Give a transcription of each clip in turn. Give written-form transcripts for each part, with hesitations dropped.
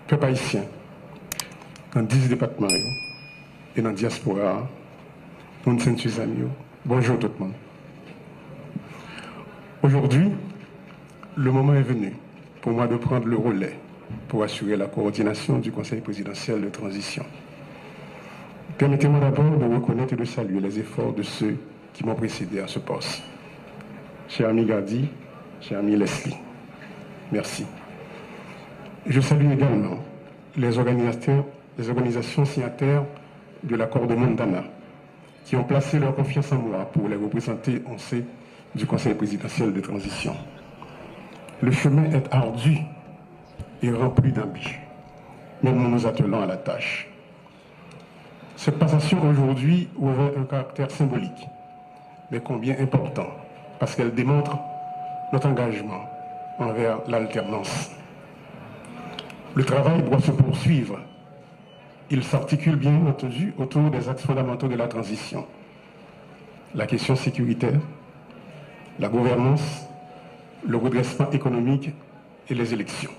peuple haïtien, dans 10 départements et dans la diaspora, nous sommes tous amis. Bonjour tout le monde. Aujourd'hui, le moment est venu pour moi de prendre le relais pour assurer la coordination du Conseil présidentiel de transition. Permettez-moi d'abord de reconnaître et de saluer les efforts de ceux qui m'ont précédé à ce poste. Cher ami Gardi, cher ami Leslie, merci. Je salue également les organisations signataires de l'accord de Montana qui ont placé leur confiance en moi pour les représenter au sein du Conseil présidentiel de transition. Le chemin est ardu et rempli d'embûches, mais nous nous attelons à la tâche. Cette passation aujourd'hui revêt un caractère symbolique, mais combien important, parce qu'elle démontre notre engagement envers l'alternance. Le travail doit se poursuivre. Il s'articule bien entendu autour des axes fondamentaux de la transition. La question sécuritaire, la gouvernance, le redressement économique et les élections.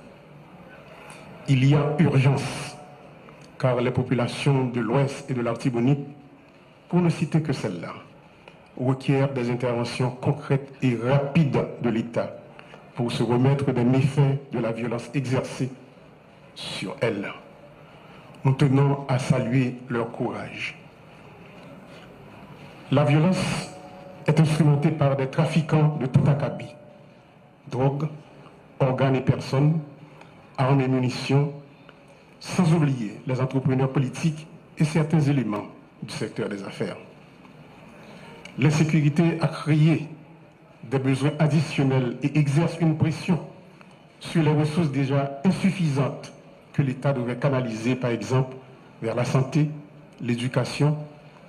Il y a urgence, car les populations de l'Ouest et de l'Artibonite, pour ne citer que celles-là, requièrent des interventions concrètes et rapides de l'État pour se remettre des méfaits de la violence exercée sur elles. Nous tenons à saluer leur courage. La violence est instrumentée par des trafiquants de tout acabit, drogue, organes et personnes, armes et munitions, sans oublier les entrepreneurs politiques et certains éléments du secteur des affaires. L'insécurité a créé des besoins additionnels et exerce une pression sur les ressources déjà insuffisantes que l'État devrait canaliser, par exemple, vers la santé, l'éducation,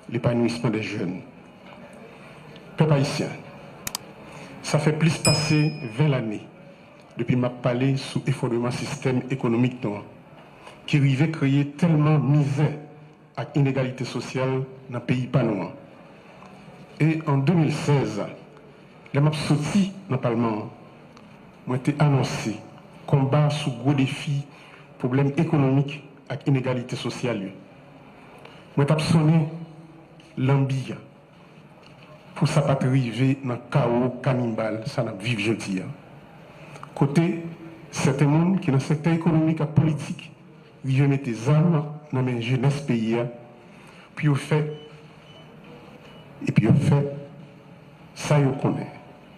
l'épanouissement des jeunes. Peuple haïtien, ça fait plus passer 20 années depuis ma palais sous effondrement système économique qui arrivait créer tellement misère et inégalité sociale dans le pays panois. Et en 2016, les maps sortis dans le Parlement ont été annoncés combat sous gros défis, problèmes économiques et inégalité sociale. Moi, j'ai sonné l'ambition pour ça pas arriver dans le chaos cannibale, ça n'a vivre jeudi. Côté, certains monde qui dans le secteur économique et politique, ils mettent des armes dans la jeunesse pays, puis ils fait, ça ils connaissent,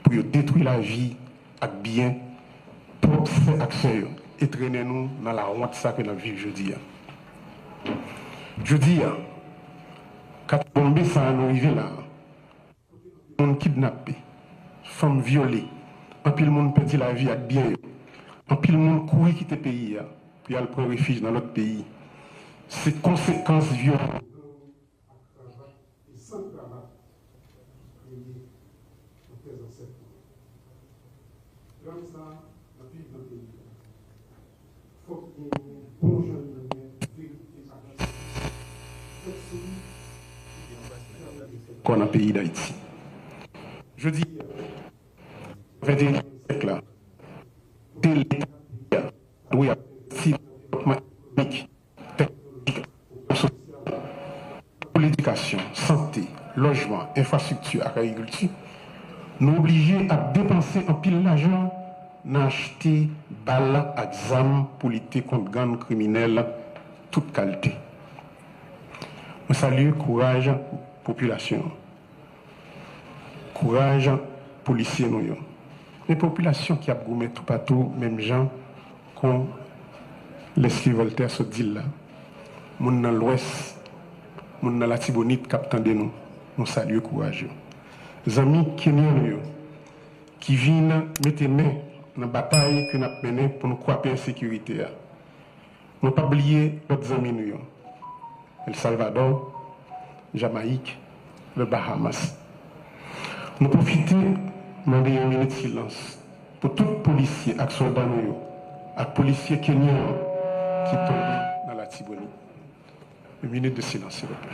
pour détruire la vie avec bien, pour faire action et traîner nous dans la honte ça que nous vivons jeudi. Jeudi, quand bombe ça nous arrive là, on kidnappé, femmes violées, un pile monde perdit la vie avec bien, un pile monde courir quitter le pays, puis aller prendre refuge dans l'autre pays. Ces conséquences violentes. Qu'on a pays d'Haïti. Je dis, 21e siècle là, oui, pour l'éducation, santé, logement, infrastructure, agriculture, nous obligés à dépenser un pile d'argent dans acheter balles et examens pour lutter contre gangs criminels toute qualité. Je salue courage population, courage policiers nous. Les populations qui a goumé tout partout, même gens qu'on Leslie Voltaire se dit là, moun dans l'ouest, moun dans la Tibonite captant de nous, nous saluons courage. Les amis kenyans qui viennent mettre main dans la bataille que nous avons menée pour nous croire en sécurité. Nous ne pas oublier d'autres amis nous. El Salvador, Jamaïque, le Bahamas. Nous profitons de une minute de silence pour tous les policiers et soldats et les policiers kenyans qui tombent dans la Tibonite. Une minute de silence, s'il vous plaît.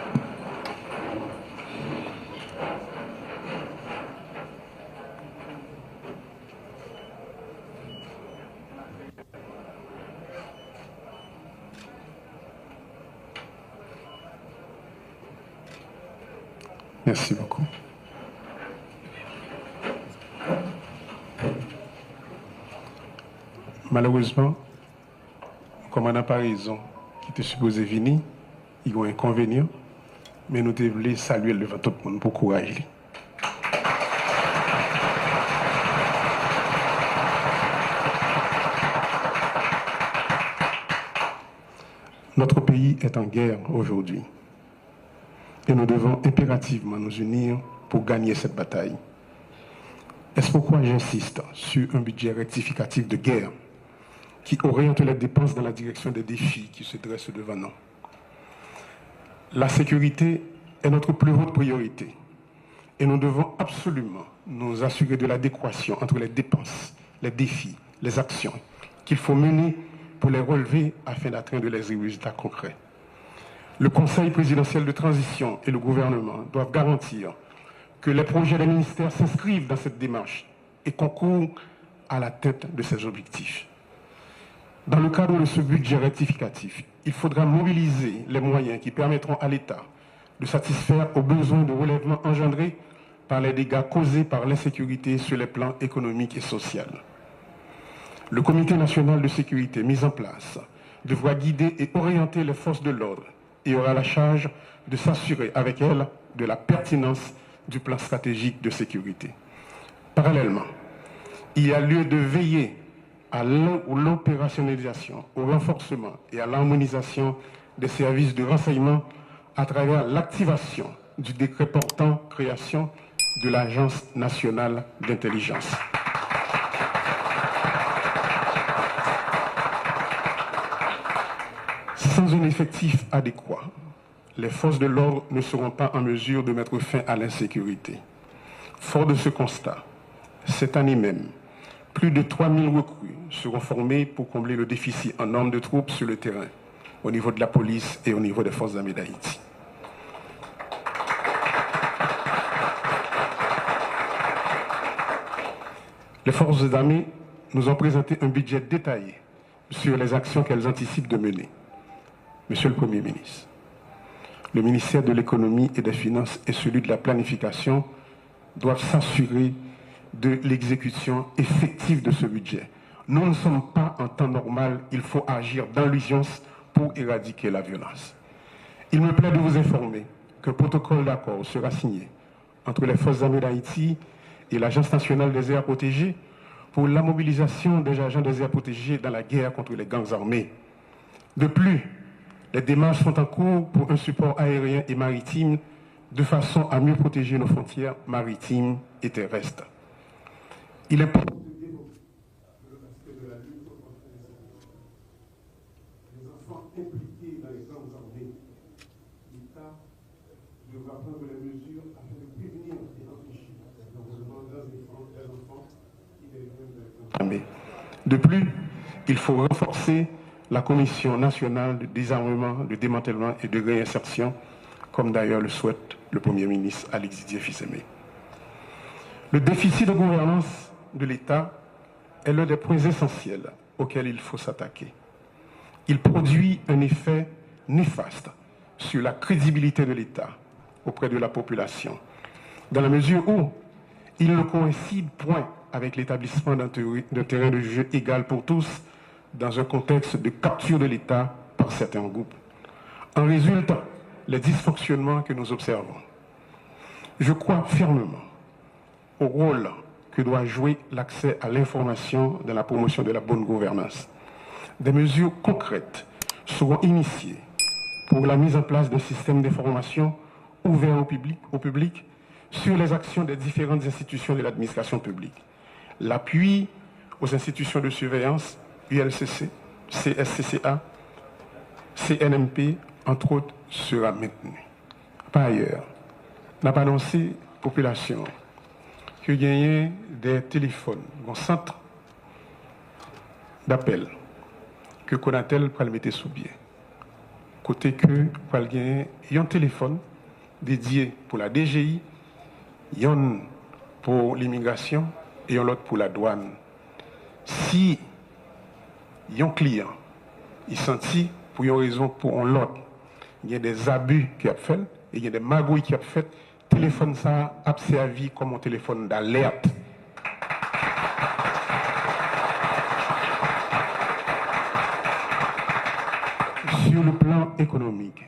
Merci beaucoup. Malheureusement, comme on n'a pas raison qui était supposé venir, il y a un inconvénient, mais nous devons saluer devant tout le monde pour courage. Notre pays est en guerre aujourd'hui et nous devons impérativement nous unir pour gagner cette bataille. C'est pourquoi j'insiste sur un budget rectificatif de guerre qui oriente les dépenses dans la direction des défis qui se dressent devant nous. La sécurité est notre plus haute priorité et nous devons absolument nous assurer de l'adéquation entre les dépenses, les défis, les actions qu'il faut mener pour les relever afin d'atteindre les résultats concrets. Le Conseil présidentiel de transition et le gouvernement doivent garantir que les projets des ministères s'inscrivent dans cette démarche et concourent à l'atteinte de ces objectifs. Dans le cadre de ce budget rectificatif, il faudra mobiliser les moyens qui permettront à l'État de satisfaire aux besoins de relèvement engendrés par les dégâts causés par l'insécurité sur les plans économiques et sociaux. Le Comité national de sécurité mis en place devra guider et orienter les forces de l'ordre et aura la charge de s'assurer avec elles de la pertinence du plan stratégique de sécurité. Parallèlement, il y a lieu de veiller à l'opérationnalisation, au renforcement et à l'harmonisation des services de renseignement à travers l'activation du décret portant création de l'Agence nationale d'intelligence. Sans un effectif adéquat, les forces de l'ordre ne seront pas en mesure de mettre fin à l'insécurité. Fort de ce constat, cette année même, plus de 3000 recrues seront formées pour combler le déficit en nombre de troupes sur le terrain, au niveau de la police et au niveau des forces armées d'Haïti. Les forces armées nous ont présenté un budget détaillé sur les actions qu'elles anticipent de mener. Monsieur le Premier ministre, le ministère de l'économie et des finances et celui de la planification doivent s'assurer de l'exécution effective de ce budget. Nous ne sommes pas en temps normal, il faut agir dans l'urgence pour éradiquer la violence. Il me plaît de vous informer qu'un protocole d'accord sera signé entre les forces armées d'Haïti et l'Agence nationale des aires protégées pour la mobilisation des agents des aires protégées dans la guerre contre les gangs armés. De plus, les démarches sont en cours pour un support aérien et maritime de façon à mieux protéger nos frontières maritimes et terrestres. Il est important de développer le respect de la lutte contre les enfants impliqués dans les gangs armés. L'État devra prendre les mesures afin de prévenir et empêcher l'enrôlement des enfants qui dérivent des gangs armés. De plus, il faut renforcer la Commission nationale de désarmement, de démantèlement et de réinsertion, comme d'ailleurs le souhaite le Premier ministre Alexis Didier-Fils-Aimé. Le déficit de gouvernance de l'État est l'un des points essentiels auxquels il faut s'attaquer. Il produit un effet néfaste sur la crédibilité de l'État auprès de la population, dans la mesure où il ne coïncide point avec l'établissement d'un terrain de jeu égal pour tous dans un contexte de capture de l'État par certains groupes. En résultent les dysfonctionnements que nous observons. Je crois fermement au rôle que doit jouer l'accès à l'information dans la promotion de la bonne gouvernance. Des mesures concrètes seront initiées pour la mise en place d'un système d'information ouvert au public sur les actions des différentes institutions de l'administration publique. L'appui aux institutions de surveillance, ULCC, CSCCA, CNMP, entre autres, sera maintenu. Par ailleurs, on a annoncé à la population qu'il y a des téléphones, un centre d'appel que Conatel peut le mettre sous pied. Côté que il y a un téléphone dédié pour la DGI, il y a un pour l'immigration et un autre pour la douane. Si il y a un client, il sentit pour une raison pour l'autre, il y a des abus qui a fait, et il y a des magouilles qui a fait, téléphone ça a servi comme un téléphone d'alerte. Sur le plan économique,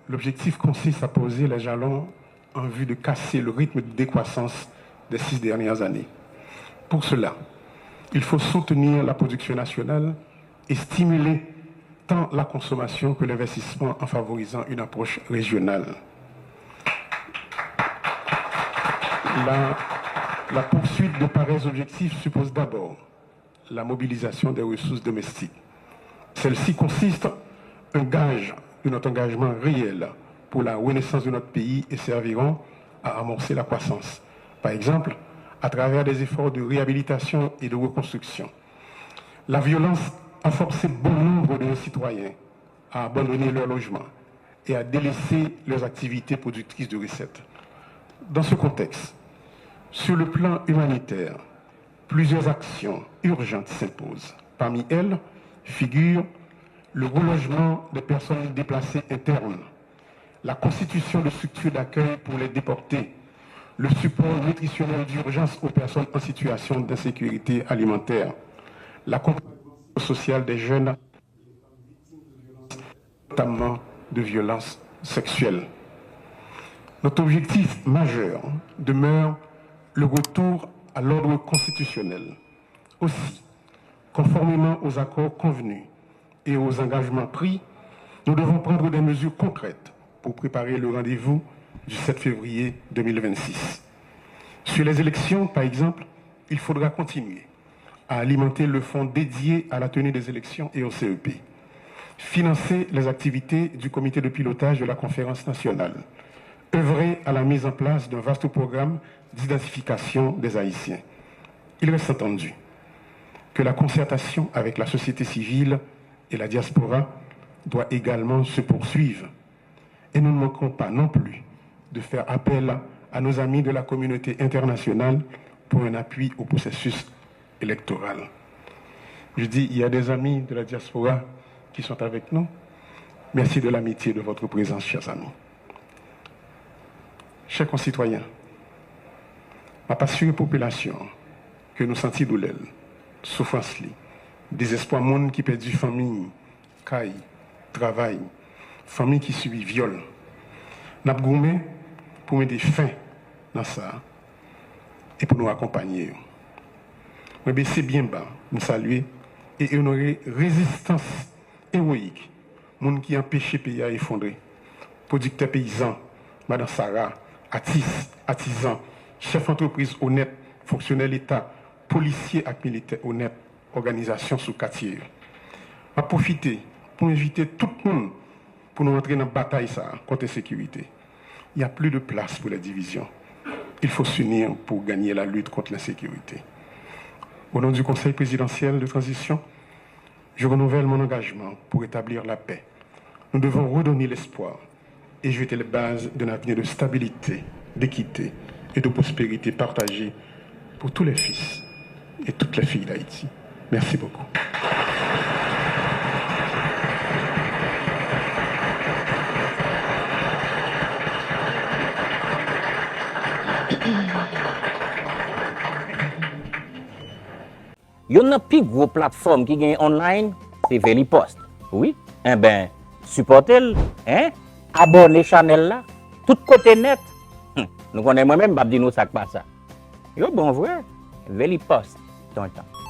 l'objectif consiste à poser les jalons en vue de casser le rythme de décroissance des 6 dernières années. Pour cela, il faut soutenir la production nationale et stimuler tant la consommation que l'investissement en favorisant une approche régionale. La poursuite de pareils objectifs suppose d'abord la mobilisation des ressources domestiques. Celle-ci consiste un gage de notre engagement réel pour la renaissance de notre pays et serviront à amorcer la croissance. Par exemple, à travers des efforts de réhabilitation et de reconstruction. La violence a forcé bon nombre de nos citoyens à abandonner leur logement et à délaisser leurs activités productrices de recettes. Dans ce contexte, sur le plan humanitaire, plusieurs actions urgentes s'imposent. Parmi elles figurent le relogement des personnes déplacées internes, la constitution de structures d'accueil pour les déportés, le support nutritionnel d'urgence aux personnes en situation d'insécurité alimentaire, l'accompagnement social des jeunes, notamment de violences sexuelles. Notre objectif majeur demeure le retour à l'ordre constitutionnel. Aussi, conformément aux accords convenus et aux engagements pris, nous devons prendre des mesures concrètes pour préparer le rendez-vous du 7 février 2026. Sur les élections, par exemple, il faudra continuer à alimenter le fonds dédié à la tenue des élections et au CEP, financer les activités du comité de pilotage de la conférence nationale, œuvrer à la mise en place d'un vaste programme d'identification des Haïtiens. Il reste entendu que la concertation avec la société civile et la diaspora doit également se poursuivre. Et nous ne manquerons pas non plus de faire appel à nos amis de la communauté internationale pour un appui au processus électoral. Je dis, il y a des amis de la diaspora qui sont avec nous. Merci de l'amitié de votre présence, chers amis. Chers concitoyens, ma passion population que nous sentons douleur, souffrance, désespoir, monde qui perd du famille, caille, travail, famille qui subit viol. N'a gourmé pour mettre fin dans ça et pour nous accompagner. Mais c'est bien bas, nous saluer et honorer résistance héroïque, monde qui empêche le pays à effondrer. Producteurs paysans, Madame Sarah, artisans, chefs d'entreprise honnêtes, fonctionnaires l'État, policiers et militaires honnêtes, organisations sous quartier. À profiter pour inviter tout le monde pour nous entrer dans la bataille ça, contre la sécurité. Il n'y a plus de place pour les divisions. Il faut s'unir pour gagner la lutte contre l'insécurité. Au nom du Conseil présidentiel de transition, je renouvelle mon engagement pour établir la paix. Nous devons redonner l'espoir et jeter les bases d'un avenir de stabilité, d'équité et de prospérité partagée pour tous les fils et toutes les filles d'Haïti. Merci beaucoup. Yon nan pi gros plateforme qui gagne online, c'est Velipost. Oui, eh ben, supportez-le, hein? Abonnez channel là, tout côté net. Nous connaissons moi-même, babdi nous ça pas ça. Yo bon vrai, Velipost, ton temps.